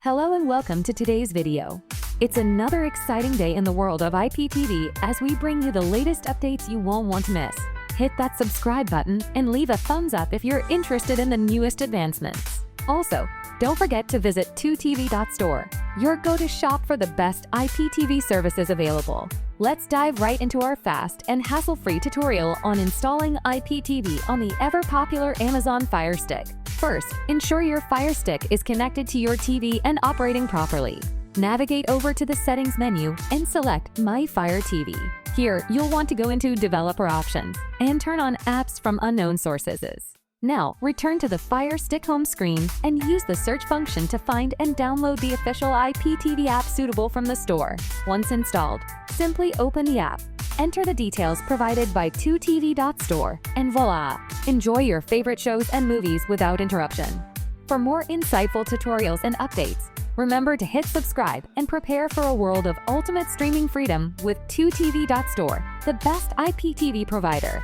Hello and welcome to today's video. It's another exciting day in the world of IPTV as we bring you the latest updates you won't want to miss. Hit that subscribe button and leave a thumbs up if you're interested in the newest advancements. Also, don't forget to visit 2tv.store, your go-to shop for the best IPTV services available. Let's dive right into our fast and hassle-free tutorial on installing IPTV on the ever-popular Amazon Fire Stick. First, ensure your Fire Stick is connected to your TV and operating properly. Navigate over to the Settings menu and select My Fire TV. Here, you'll want to go into Developer Options and turn on Apps from Unknown Sources. Now, return to the Fire Stick home screen and use the search function to find and download the official IPTV app suitable from the store. Once installed, simply open the app, enter the details provided by 2tv.store, and voila! Enjoy your favorite shows and movies without interruption. For more insightful tutorials and updates, remember to hit subscribe and prepare for a world of ultimate streaming freedom with 2tv.store, the best IPTV provider.